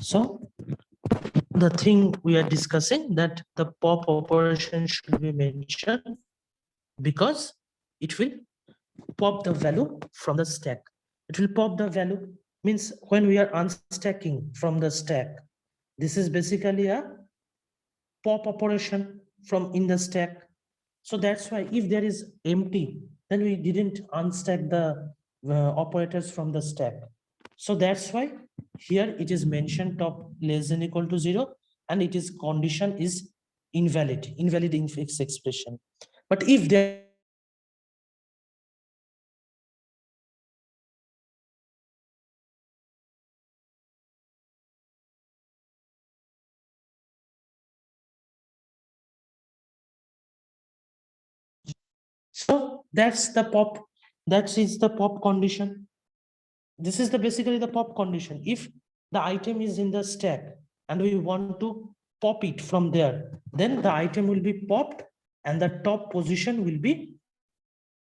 So the thing we are discussing, that the pop operation should be mentioned because it will pop the value from the stack. It will pop the value, means when we are unstacking from the stack, this is basically a pop operation from in the stack. So that's why if there is empty, then we didn't unstack the operators from the stack. So that's why here it is mentioned top less than equal to 0, and it is condition is invalid infix expression. But if there is empty, then we can say so that's the pop, that is the pop condition. This is the basically the pop condition. If the item is in the stack and we want to pop it from there, then the item will be popped and the top position will be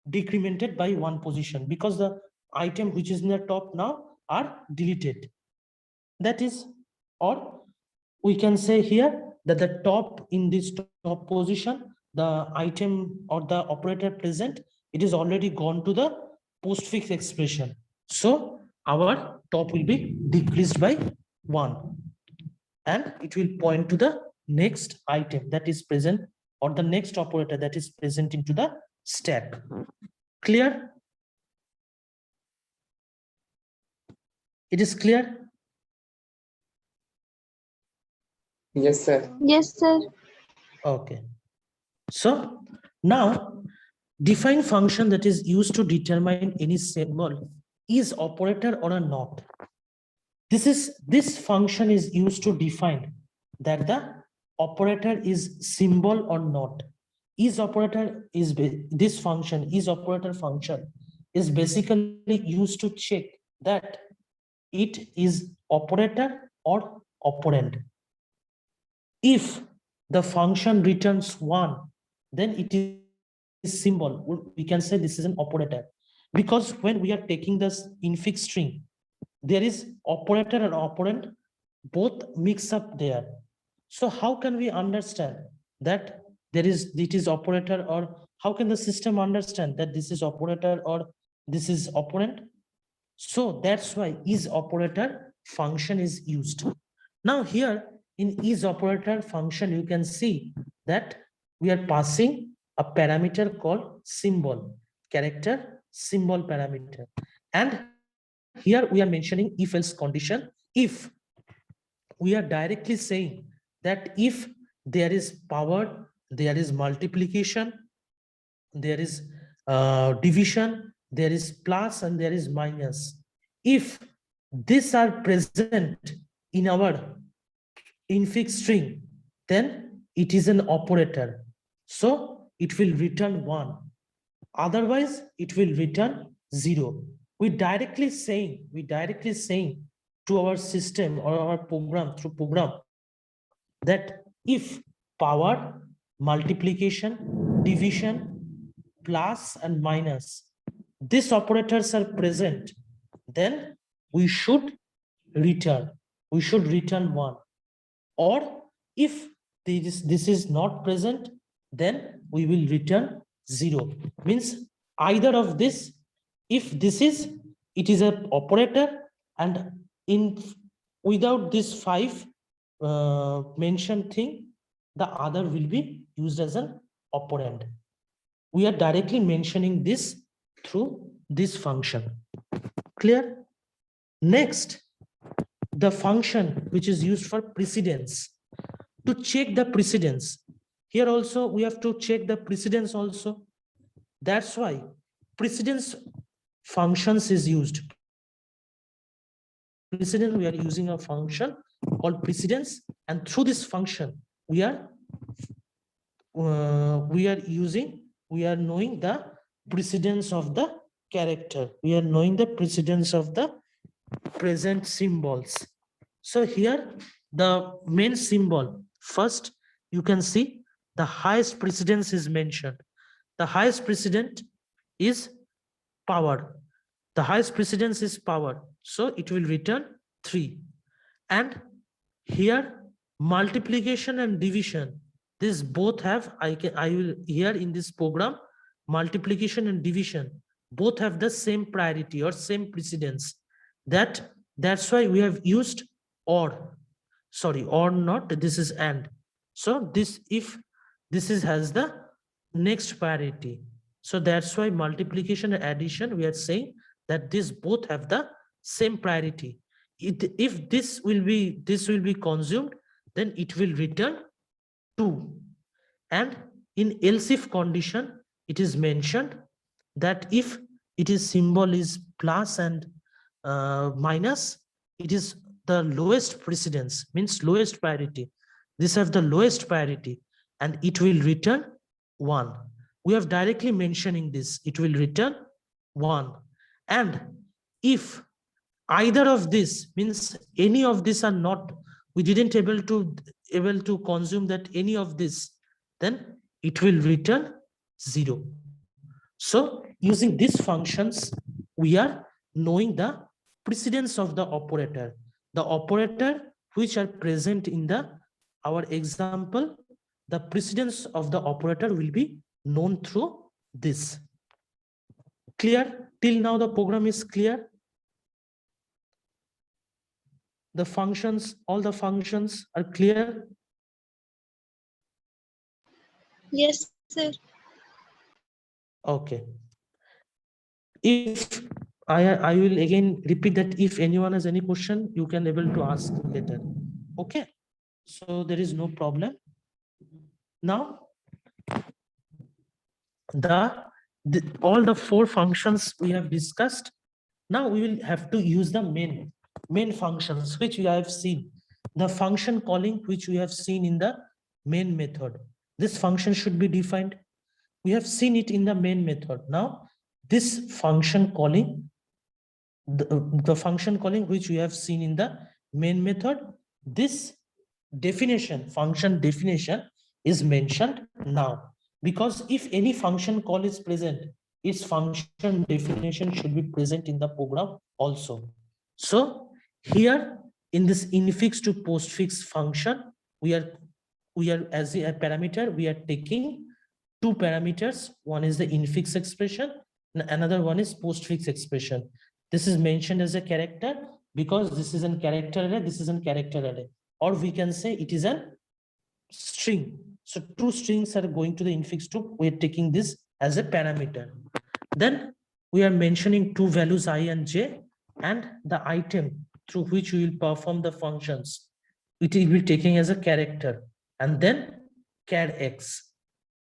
decremented by one position, because the item which is in the top now are deleted. That is, or we can say here that the top in this top position, the item or the operator present, it is already gone to the postfix expression. So our top will be decreased by 1, and it will point to the next item that is present, or the next operator that is present into the stack. Clear? It is clear? Yes, sir. Yes, sir. Okay. So now define function that is used to determine any symbol is operator or a not. This function is used to define that the operator is symbol or not. Is operator is this function is operator function is basically used to check that it is operator or operand. If the function returns 1, then it is symbol. We can say this is an operator, because when we are taking this infix string, there is operator and operand both mix up there. So how can we understand that it is operator, or how can the system understand that this is operator or this is operand? So that's why is operator function is used. Now here in is operator function, you can see that we are passing a parameter called symbol, character symbol parameter. And here we are mentioning if else condition. If we are directly saying that if there is power, there is multiplication, there is division, there is plus, and there is minus. If these are present in our infix string, then it is an operator. So it will return 1. Otherwise, it will return 0. We directly saying to our system or our program through program that if power, multiplication, division, plus and minus, these operators are present, then we should return 1. Or if this is not present, then we will return 0. Means either of this, if this is, it is an operator, and in without this 5 mentioned thing, the other will be used as an operand. We are directly mentioning this through this function. Clear? Next, the function which is used for precedence, to check the precedence. Here also we have to check the precedence also. That's why precedence functions is used. Precedence, we are using a function called precedence, and through this function we are knowing the precedence of the character. We are knowing the precedence of the present symbols. So here the main symbol, first you can see the highest precedence is mentioned. The highest precedent is power. The highest precedence is power. So it will return 3. And Here, multiplication and division, this both have, I will here in this program, multiplication and division both have the same priority or same precedence. That's why we have used or, sorry, or not, this is and. So this, if this is has the next priority, so that's why multiplication and addition, we are saying that this both have the same priority. If this will be consumed, then it will return 2. And in else if condition, it is mentioned that if it is symbol is plus and minus, it is the lowest precedence, means lowest priority. These have the lowest priority and it will return 1. We have directly mentioning this, it will return 1. And if either of this, means any of these are not, we didn't able to consume that any of this, then it will return 0. So using these functions, we are knowing the precedence of the operator which are present in the our example. The precedence of the operator will be known through this. Clear? Till now the program is clear. The functions, all the functions are clear. Yes, sir. Okay. If I will again repeat that if anyone has any question, you can able to ask later. Okay. So there is no problem. Now, all the 4 functions we have discussed. Now we will have to use the main functions which we have seen. The function calling which we have seen in the main method. This function should be defined. We have seen it in the main method. Now this function calling, the function calling which we have seen in the main method, this definition, function definition is mentioned now, because if any function call is present, its function definition should be present in the program also. So here in this infix to postfix function, we are as a parameter, we are taking 2 parameters. One is the infix expression and another one is postfix expression. This is mentioned as a character because this is a character array, this is a character array, or we can say it is a string. So 2 strings are going to the infix to, we are taking this as a parameter. Then we are mentioning 2 values I and j, and the item through which we will perform the functions, it will be taking as a character, and then char x,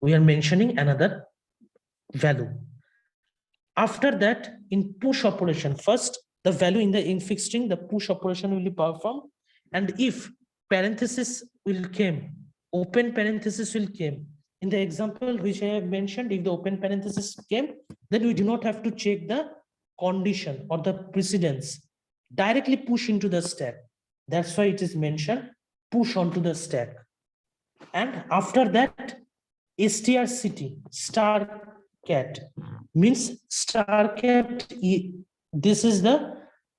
we are mentioning another value. After that, in push operation, first the value in the infix string, the push operation will be performed, and if parenthesis will came, open parenthesis will came. In the example which I have mentioned, if the open parenthesis came, then we do not have to check the condition or the precedence, directly push into the stack. That's why it is mentioned push onto the stack. And after that, strct, star cat, means star cat, this is the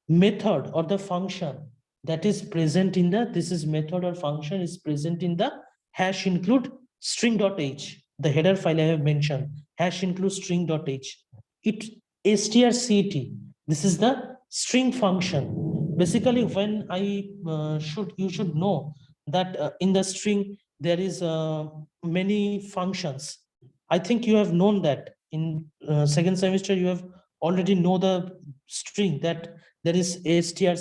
method or the function that is present in the, this is method or function is present in the hash include string.h, the header file I have mentioned, hash include string.h. It strct, this is the string function. Basically, when you should know that in the string there is many functions. I think you have known that in second semester you have already know the string, that there is strct,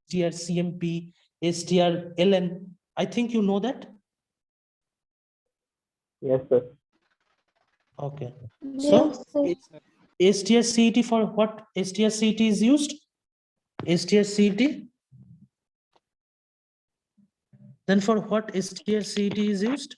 strcmp, strln. I think you know that. Yes, sir. Okay. Yes, So sir. strct, for what strct is used? strct. Then for what strct is used?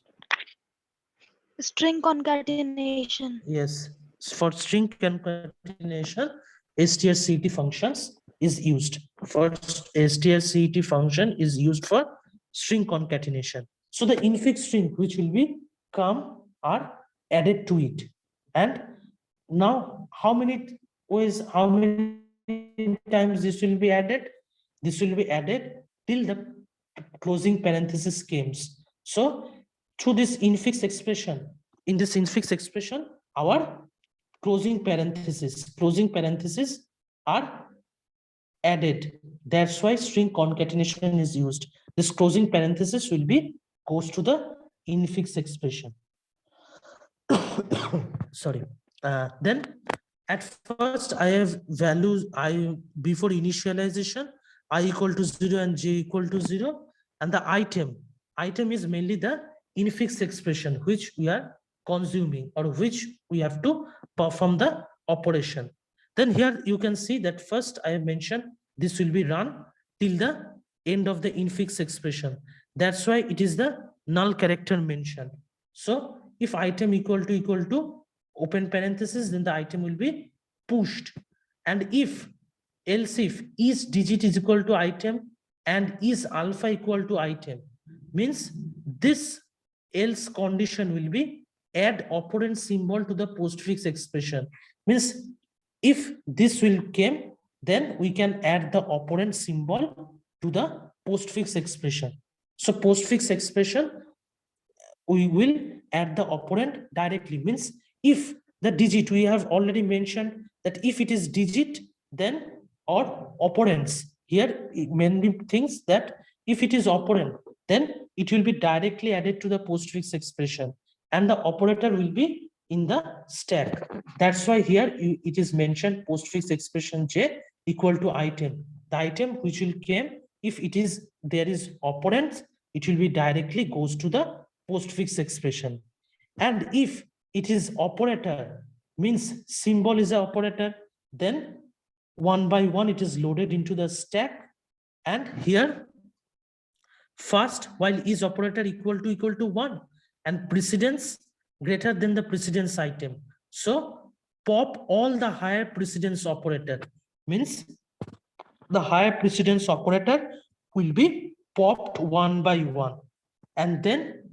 String concatenation. Yes, for string concatenation, strct functions is used. For strct function is used for string concatenation. So the infix string which will be come are added to it. And now how many ways, how many times this will be added? This will be added till the closing parenthesis came. So through this infix expression, in this infix expression, our closing parentheses are added. That's why string concatenation is used. This closing parenthesis will be goes to the infix expression. Sorry. Then at first I have values before initialization I equal to 0 and j equal to 0, and the item is mainly the infix expression which we are consuming or which we have to perform the operation. Then here you can see that first I have mentioned this will be run till the end of the infix expression. That's why it is the null character mentioned. So if item equal to open parenthesis, then the item will be pushed. And else if is digit is equal to item and is alpha equal to item, means this else condition will be add operand symbol to the postfix expression. Means if this will came, then we can add the operand symbol to the postfix expression. So postfix expression, we will add the operand directly. Means if the digit, we have already mentioned that if it is digit, then or operands, here it mainly things that if it is operand, then it will be directly added to the postfix expression and the operator will be in the stack. That's why here it is mentioned postfix expression j equal to item. The item which will came, if it is there is operands, it will be directly goes to the postfix expression. And if it is operator, means symbol is an operator, then one by one it is loaded into the stack. And here first, while is operator equal to 1 and precedence greater than the precedence item, so pop all the higher precedence operator, means the higher precedence operator will be popped one by one. And then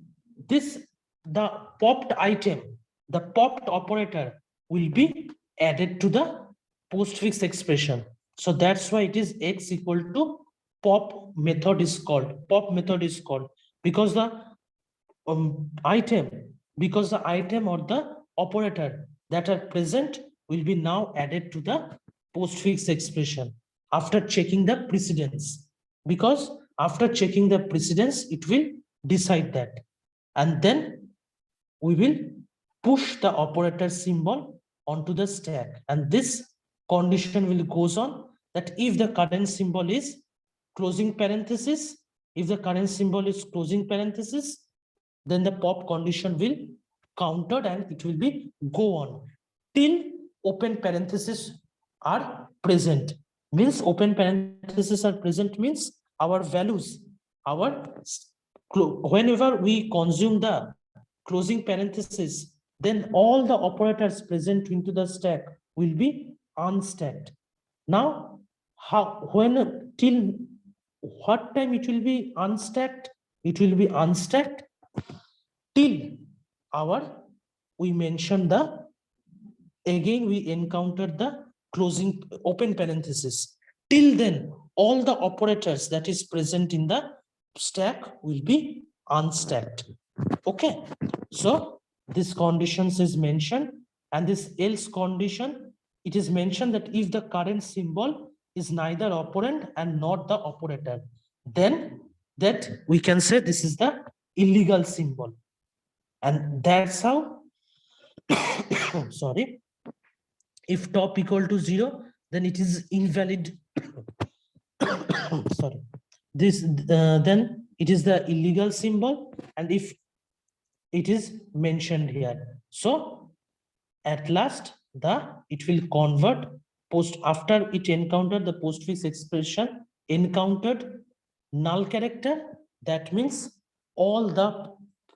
the popped item, the popped operator will be added to the postfix expression. So that's why it is x equal to pop method is called. Pop method is called because the item or the operator that are present will be now added to the postfix expression after checking the precedence, because after checking the precedence it will decide that, and then we will push the operator symbol onto the stack. And this condition will goes on that if the current symbol is closing parenthesis, if the current symbol is closing parenthesis, then the pop condition will countered and it will be go on till open parentheses are present. Means open parentheses are present means our values, whenever we consume the closing parenthesis, then all the operators present into the stack will be unstacked. Now, till what time it will be unstacked? It will be unstacked till we mentioned again we encountered the closing open parenthesis. Till then, all the operators that is present in the stack will be unstacked. Okay, so this conditions is mentioned, and this else condition, it is mentioned that if the current symbol is neither operand and not the operator, then that we can say this is the illegal symbol. And that's how sorry, if top equal to 0, then it is invalid. Sorry, this then it is the illegal symbol, and if it is mentioned here, so at last it will convert after it encountered the postfix expression encountered null character. That means all the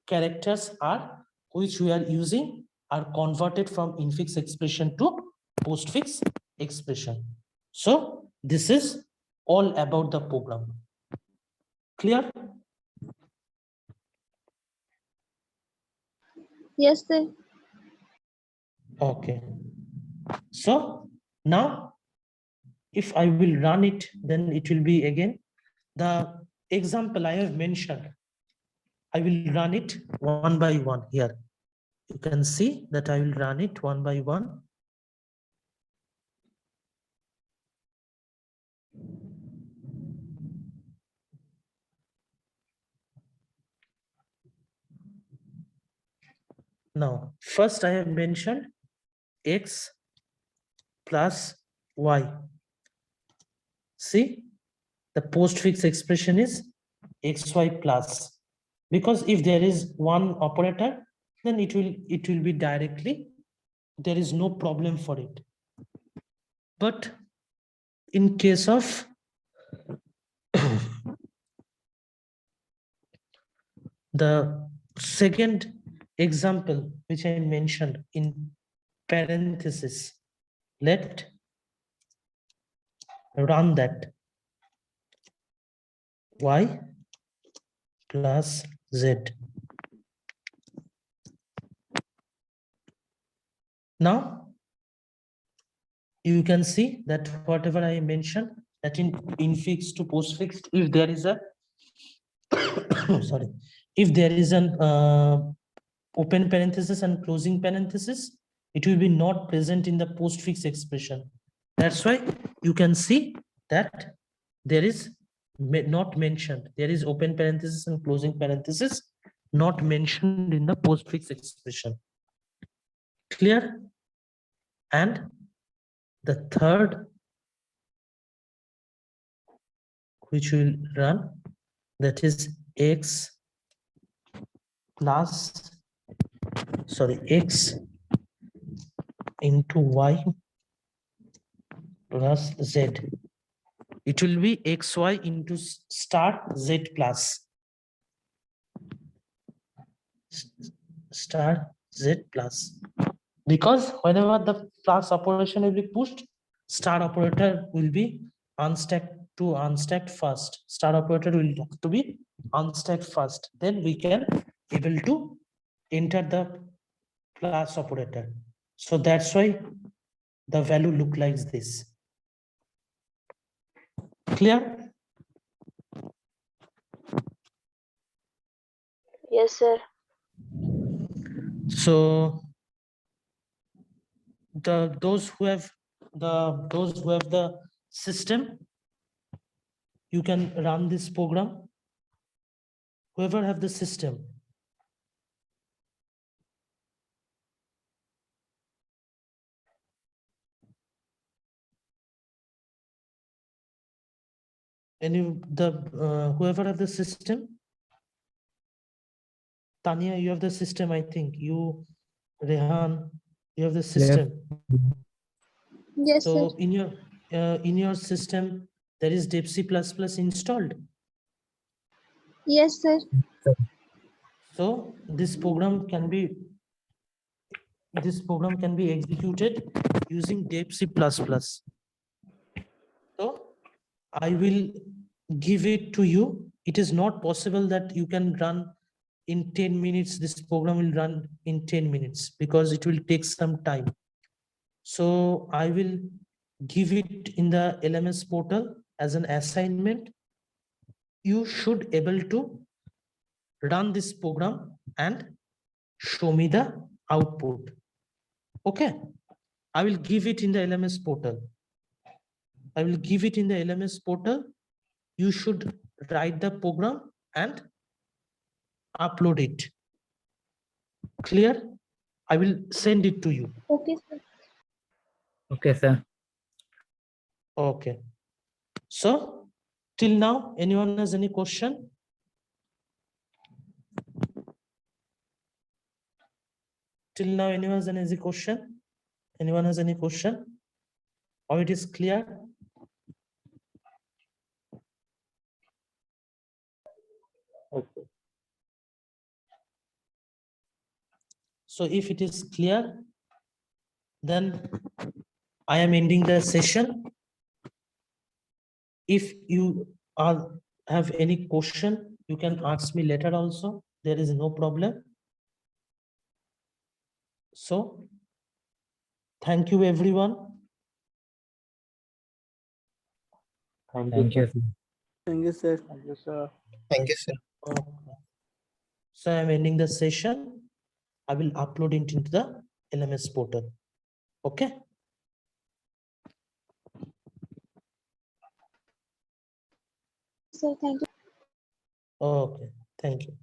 characters are which we are using are converted from infix expression to postfix expression. So this is all about the program. Clear? Yes, sir. Okay. So now if I will run it, then it will be again the example I have mentioned, I will run it one by one here. You can see that I will run it one by one. Now, first I have mentioned x plus y. See, the postfix expression is xy plus. Because if there is one operator, then it will be directly, there is no problem for it. But in case of the second example, which I mentioned in parenthesis, let run that y plus z. Now, you can see that whatever I mentioned, that in infix to postfix, if there is a sorry, if there is an open parenthesis and closing parenthesis, it will be not present in the postfix expression. That's why you can see that there is not mentioned. There is open parenthesis and closing parenthesis not mentioned in the postfix expression. Clear? And the third, which will run, that is x plus, sorry, x into y plus z. It will be xy into star z plus. Star z plus. Because whenever the plus operation will be pushed, star operator will be unstacked to unstacked first. Star operator will have to be unstacked first. Then we can able to enter the plus operator. So that's why the value look like this. Clear? Yes, sir. So those who have the system, you can run this program. Whoever have the system. Whoever have the system. Tanya, you have the system, I think. You, Rehan, you have the system. Yes, sir. So in your system, there is DebC++ installed. Yes, sir. So this program can be executed using DebC++. So I will give it to you. It is not possible that you can run in 10 minutes. This program will run in 10 minutes because it will take some time. So I will give it in the LMS portal as an assignment. You should able to run this program and show me the output. Okay. I will give it in the LMS portal. I will give it in the LMS portal. You should write the program and upload it. Clear? I will send it to you. Okay, sir. Okay, sir. Okay. So till now, anyone has any question? Till now, anyone has any question? Anyone has any question? Or it is clear? Okay. So if it is clear, then I am ending the session. If you have any question, you can ask me later also. There is no problem. So thank you, everyone. Thank you, sir. Thank you, sir. Thank you, sir. Thank you, sir. Okay. So I'm ending the session. I will upload it into the LMS portal. Okay. Sir, thank you. Okay. Thank you.